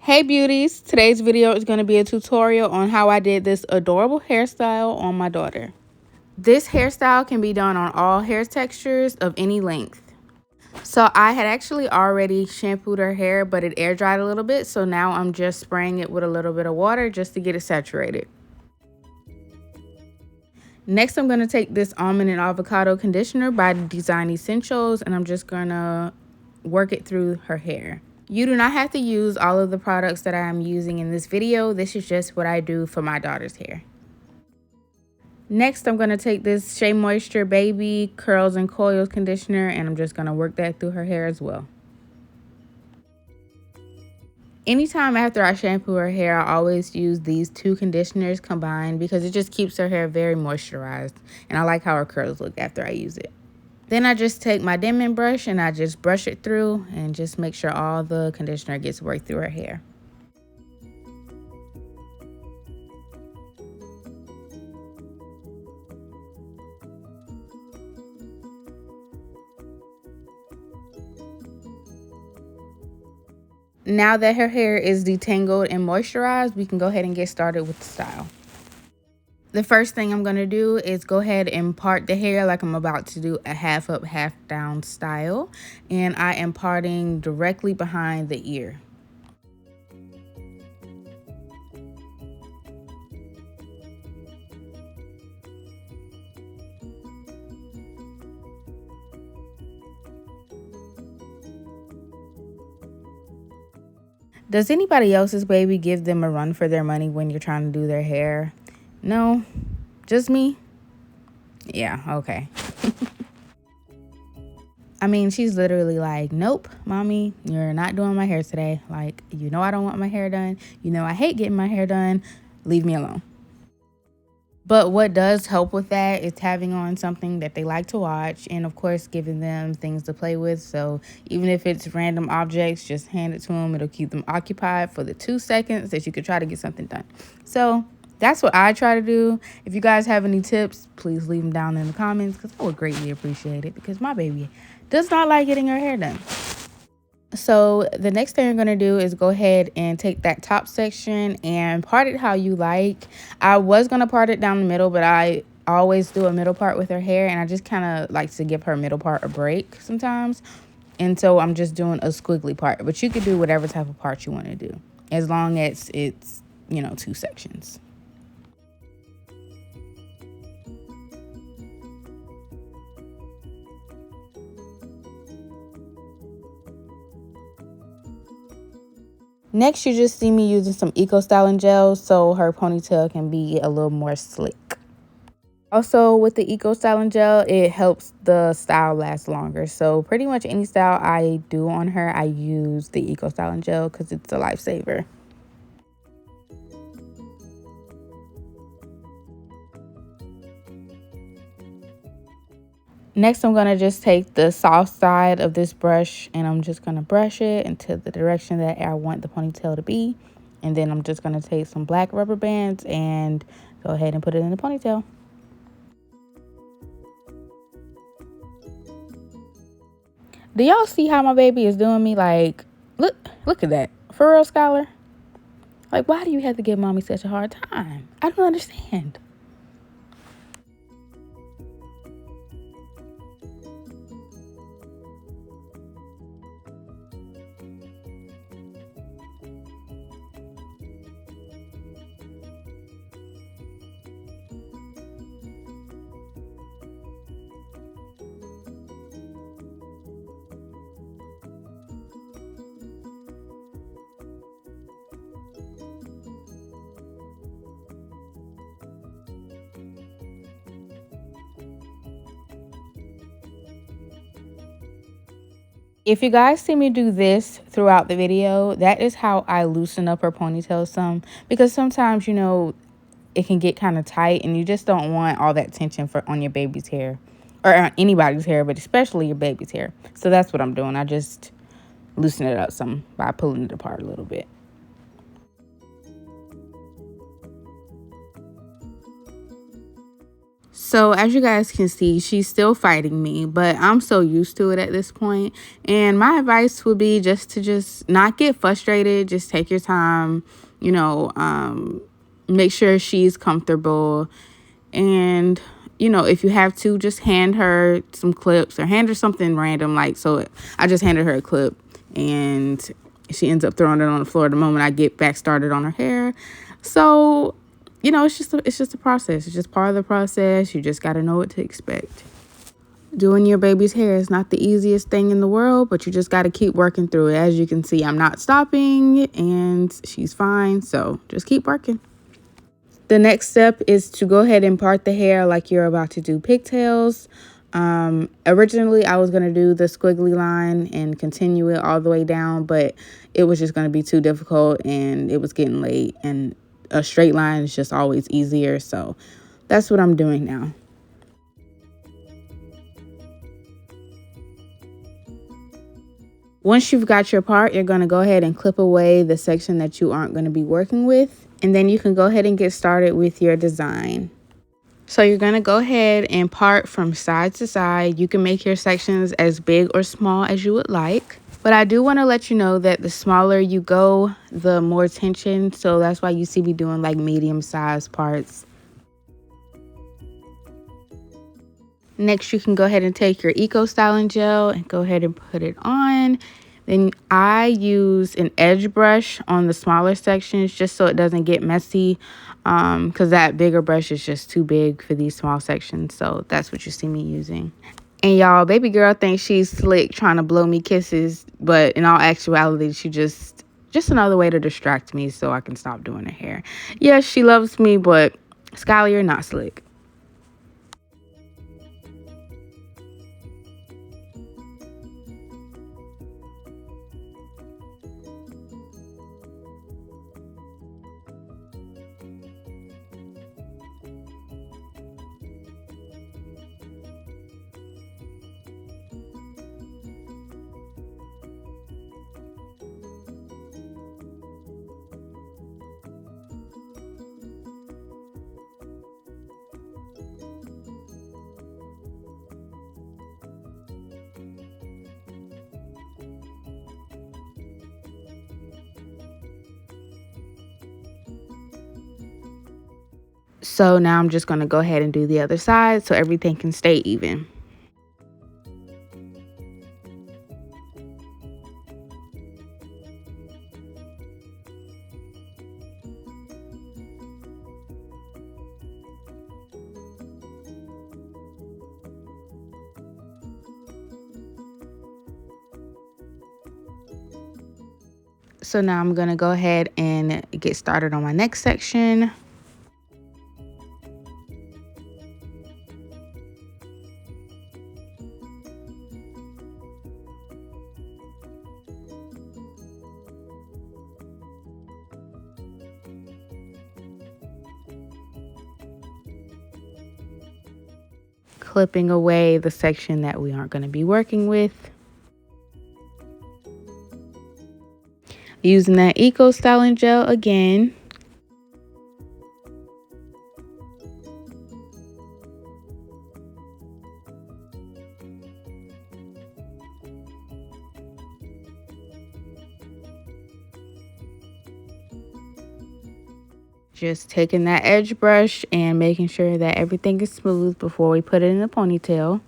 Hey beauties, today's video is going to be a tutorial on how I did this adorable hairstyle on my daughter. This hairstyle can be done on all hair textures of any length. So I had actually already shampooed her hair, but it air dried a little bit, so now I'm just spraying it with a little bit of water just to get it saturated. Next, I'm going to take this almond and avocado conditioner by Design Essentials, and I'm just going to work it through her hair. You do not have to use all of the products that I am using in this video. This is just what I do for my daughter's hair. Next, I'm going to take this Shea Moisture Baby Curls and Coils conditioner, and I'm just going to work that through her hair as well. Anytime after I shampoo her hair, I always use these two conditioners combined because it just keeps her hair very moisturized, and I like how her curls look after I use it. Then I just take my Denman brush and I just brush it through and just make sure all the conditioner gets worked through her hair. Now that her hair is detangled and moisturized, we can go ahead and get started with the style. The first thing I'm going to do is go ahead and part the hair like I'm about to do a half up, half down style. And I am parting directly behind the ear. Does anybody else's baby give them a run for their money when you're trying to do their hair? No? Just me? Yeah, okay. I mean, she's literally like, nope, mommy, you're not doing my hair today. Like, you know I don't want my hair done. You know I hate getting my hair done. Leave me alone. But what does help with that is having on something that they like to watch and, of course, giving them things to play with. So even if it's random objects, just hand it to them. It'll keep them occupied for the 2 seconds that you could try to get something done. So that's what I try to do. If you guys have any tips, please leave them down in the comments because I would greatly appreciate it because my baby does not like getting her hair done. So the next thing you're going to do is go ahead and take that top section and part it how you like. I was going to part it down the middle, but I always do a middle part with her hair, and I just kind of like to give her middle part a break sometimes. And so I'm just doing a squiggly part, but you could do whatever type of part you want to do as long as it's, 2 sections. Next, you just see me using some Eco Styling gel so her ponytail can be a little more slick. Also, with the Eco Styling gel, it helps the style last longer. So pretty much any style I do on her, I use the Eco Styling gel because it's a lifesaver. Next, I'm going to just take the soft side of this brush and I'm just going to brush it into the direction that I want the ponytail to be. And then I'm just going to take some black rubber bands and go ahead and put it in the ponytail. Do y'all see how my baby is doing me? Like, look at that. For real, Skylar? Like, why do you have to give mommy such a hard time? I don't understand. If you guys see me do this throughout the video, that is how I loosen up her ponytail some. Because sometimes, it can get kind of tight and you just don't want all that tension on your baby's hair. Or on anybody's hair, but especially your baby's hair. So that's what I'm doing. I just loosen it up some by pulling it apart a little bit. So as you guys can see, she's still fighting me, but I'm so used to it at this point. And my advice would be just not get frustrated. Just take your time, you know, make sure she's comfortable. And, you know, if you have to, just hand her some clips or hand her something random. Like, so I just handed her a clip and she ends up throwing it on the floor the moment I get back started on her hair. So, you know, it's just a process. It's just part of the process. You just got to know what to expect. Doing your baby's hair is not the easiest thing in the world, but you just got to keep working through it. As you can see, I'm not stopping and she's fine. So just keep working. The next step is to go ahead and part the hair like you're about to do pigtails. Originally, I was going to do the squiggly line and continue it all the way down, but it was just going to be too difficult and it was getting late, and a straight line is just always easier. So that's what I'm doing now. Once you've got your part, you're going to go ahead and clip away the section that you aren't going to be working with, and then you can go ahead and get started with your design. So you're going to go ahead and part from side to side. You can make your sections as big or small as you would like. But I do want to let you know that the smaller you go, the more tension. So that's why you see me doing like medium-sized parts. Next, you can go ahead and take your Eco Styling Gel and go ahead and put it on. Then I use an edge brush on the smaller sections just so it doesn't get messy, because that bigger brush is just too big for these small sections. So that's what you see me using. And y'all, baby girl thinks she's slick trying to blow me kisses, but in all actuality, she just another way to distract me so I can stop doing her hair. Yes, she loves me, but Skylar, you're not slick. So now I'm just going to go ahead and do the other side so everything can stay even. So now I'm going to go ahead and get started on my next section. Clipping away the section that we aren't going to be working with. Using that Eco Styling Gel again. Just taking that edge brush and making sure that everything is smooth before we put it in a ponytail.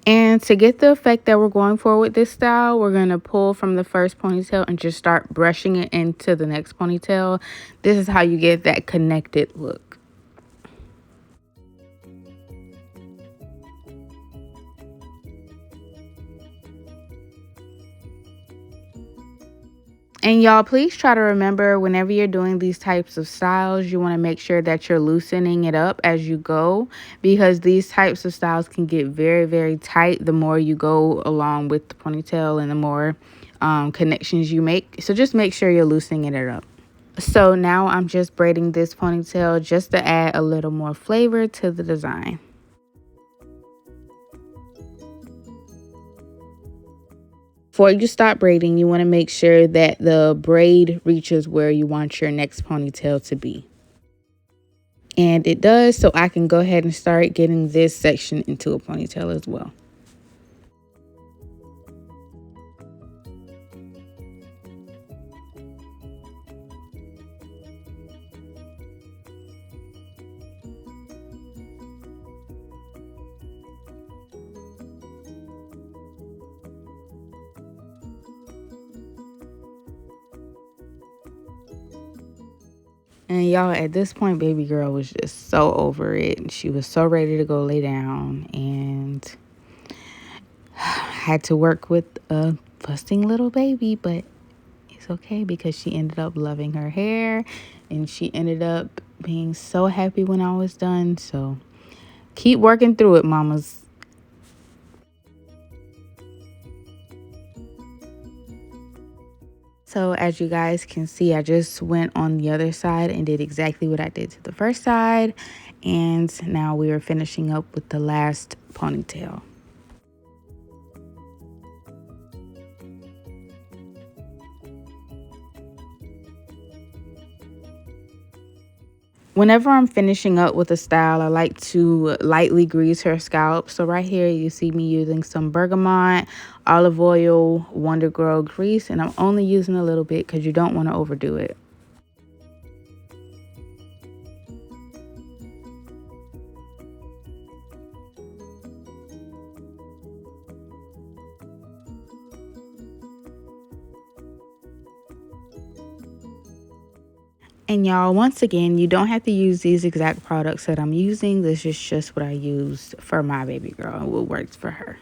And to get the effect that we're going for with this style, we're going to pull from the first ponytail and just start brushing it into the next ponytail. This is how you get that connected look. And y'all, please try to remember whenever you're doing these types of styles, you want to make sure that you're loosening it up as you go, because these types of styles can get very, very tight the more you go along with the ponytail and the more connections you make. So just make sure you're loosening it up. So now I'm just braiding this ponytail just to add a little more flavor to the design. Before you stop braiding, you want to make sure that the braid reaches where you want your next ponytail to be. And it does, so I can go ahead and start getting this section into a ponytail as well. And y'all, at this point, baby girl was just so over it. She was so ready to go lay down and had to work with a fussing little baby, but it's okay because she ended up loving her hair and she ended up being so happy when I was done. So keep working through it, mamas. So as you guys can see, I just went on the other side and did exactly what I did to the first side. And now we are finishing up with the last ponytail. Whenever I'm finishing up with a style, I like to lightly grease her scalp. So right here, you see me using some bergamot, olive oil, Wonder Girl grease, and I'm only using a little bit because you don't want to overdo it. And y'all, once again, you don't have to use these exact products that I'm using. This is just what I used for my baby girl and what works for her.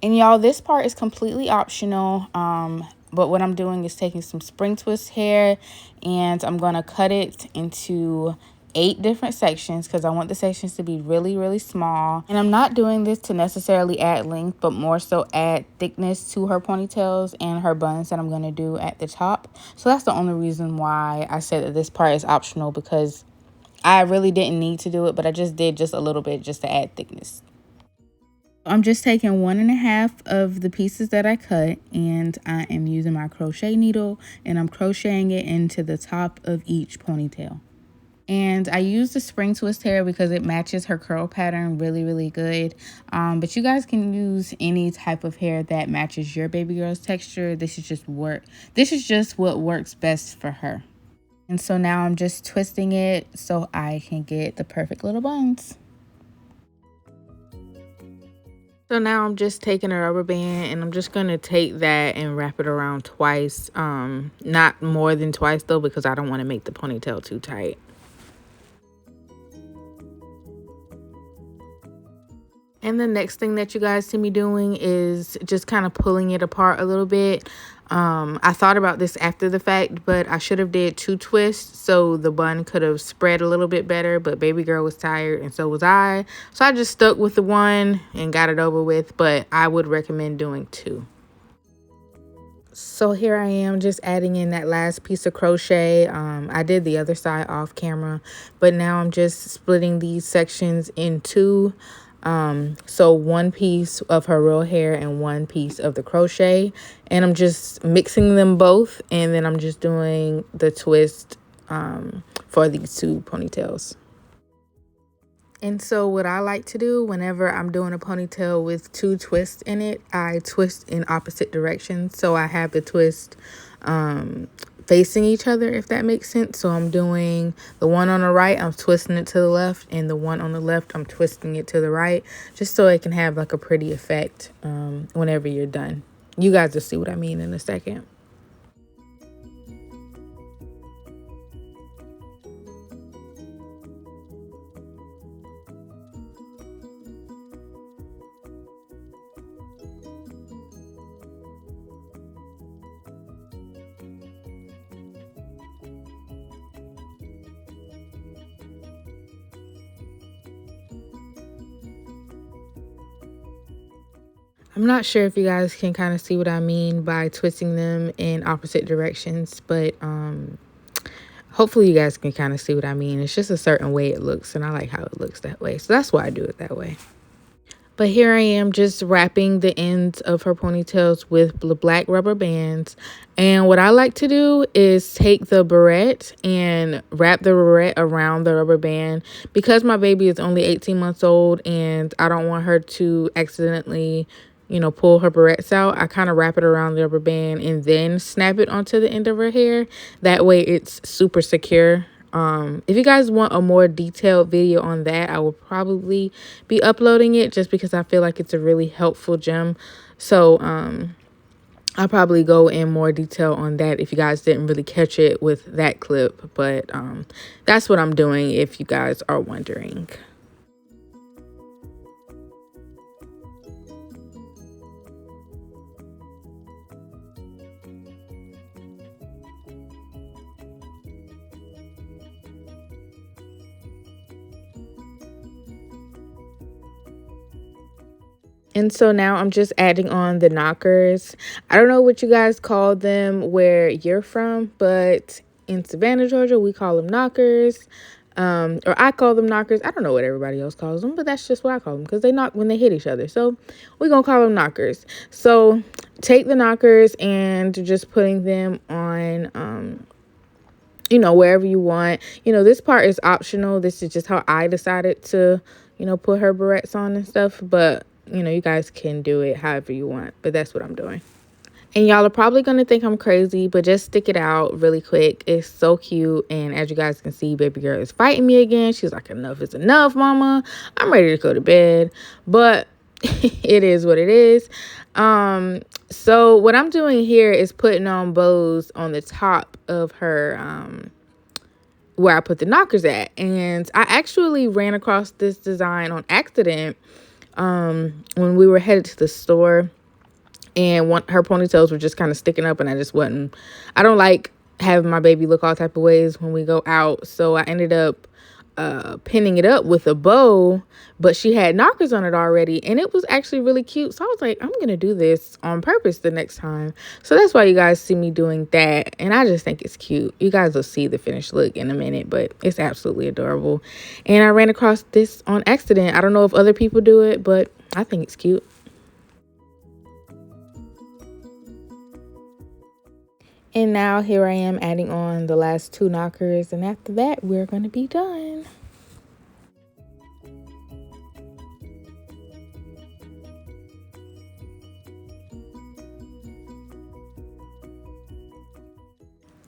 And y'all, this part is completely optional. But what I'm doing is taking some spring twist hair and I'm going to cut it into 8 different sections because I want the sections to be really, really small. And I'm not doing this to necessarily add length, but more so add thickness to her ponytails and her buns that I'm going to do at the top. So that's the only reason why I said that this part is optional, because I really didn't need to do it, but I just did just a little bit just to add thickness. I'm just taking 1.5 of the pieces that I cut and I am using my crochet needle and I'm crocheting it into the top of each ponytail. And I use the spring twist hair because it matches her curl pattern really, really good. But you guys can use any type of hair that matches your baby girl's texture. This is just what works best for her. And so now I'm just twisting it so I can get the perfect little buns. So now I'm just taking a rubber band and I'm just going to take that and wrap it around twice. Not more than twice though, because I don't want to make the ponytail too tight. And the next thing that you guys see me doing is just kind of pulling it apart a little bit. I thought about this after the fact, but I should have did 2 twists so the bun could have spread a little bit better, but baby girl was tired and so was I. So I just stuck with the 1 and got it over with, but I would recommend doing 2. So here I am just adding in that last piece of crochet. I did the other side off camera, but now I'm just splitting these sections in 2. So 1 piece of her real hair and 1 piece of the crochet, and I'm just mixing them both, and then I'm just doing the twist for these 2 ponytails. And so what I like to do whenever I'm doing a ponytail with 2 twists in it, I twist in opposite directions. So I have the twist facing each other, if that makes sense. So I'm doing the one on the right, I'm twisting it to the left, and the one on the left, I'm twisting it to the right, just so it can have like a pretty effect whenever you're done. You guys will see what I mean in a second. I'm not sure if you guys can kind of see what I mean by twisting them in opposite directions, but hopefully you guys can kind of see what I mean. It's just a certain way it looks, and I like how it looks that way. So that's why I do it that way. But here I am just wrapping the ends of her ponytails with black rubber bands. And what I like to do is take the barrette and wrap the barrette around the rubber band. Because my baby is only 18 months old and I don't want her to accidentally, pull her barrettes out, I kind of wrap it around the rubber band and then snap it onto the end of her hair. That way it's super secure. If you guys want a more detailed video on that, I will probably be uploading it just because I feel like it's a really helpful gem. So I'll probably go in more detail on that if you guys didn't really catch it with that clip. But that's what I'm doing if you guys are wondering. And so now I'm just adding on the knockers. I don't know what you guys call them where you're from, but in Savannah, Georgia, we call them knockers. Or I call them knockers. I don't know what everybody else calls them, but that's just what I call them because they knock when they hit each other. So we're going to call them knockers. So take the knockers and just putting them on, wherever you want. This part is optional. This is just how I decided to, put her barrettes on and stuff. But you guys can do it however you want, but that's what I'm doing. And y'all are probably going to think I'm crazy, but just stick it out really quick. It's so cute. And as you guys can see, baby girl is fighting me again. She's like, enough is enough, mama. I'm ready to go to bed. But it is what it is. So what I'm doing here is putting on bows on the top of her, where I put the knockers at. And I actually ran across this design on accident when we were headed to the store, and her ponytails were just kind of sticking up, and I don't like having my baby look all type of ways when we go out. So I ended up pinning it up with a bow, but she had knockers on it already, and it was actually really cute. So I was like, I'm gonna do this on purpose the next time. So that's why you guys see me doing that, and I just think it's cute. You guys will see the finished look in a minute, but it's absolutely adorable. And I ran across this on accident. I don't know if other people do it, but I think it's cute. And now here I am adding on the last two knockers, and after that we're going to be done.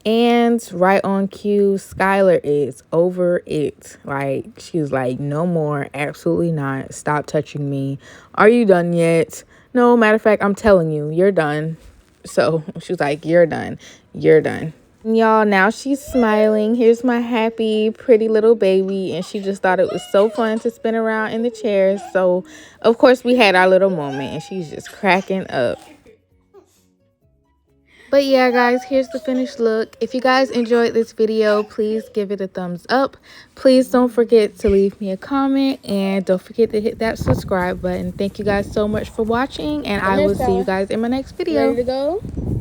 And right on cue, Skylar is over it. Like, she's like, no more, absolutely not. Stop touching me. Are you done yet? No, matter of fact, I'm telling you, you're done. So she's like, you're done. You're done. Y'all, now she's smiling. Here's my happy, pretty little baby. And she just thought it was so fun to spin around in the chairs. So, of course, we had our little moment. And she's just cracking up. But yeah, guys, here's the finished look. If you guys enjoyed this video, please give it a thumbs up. Please don't forget to leave me a comment. And don't forget to hit that subscribe button. Thank you guys so much for watching. And I will see you guys in my next video. Ready to go?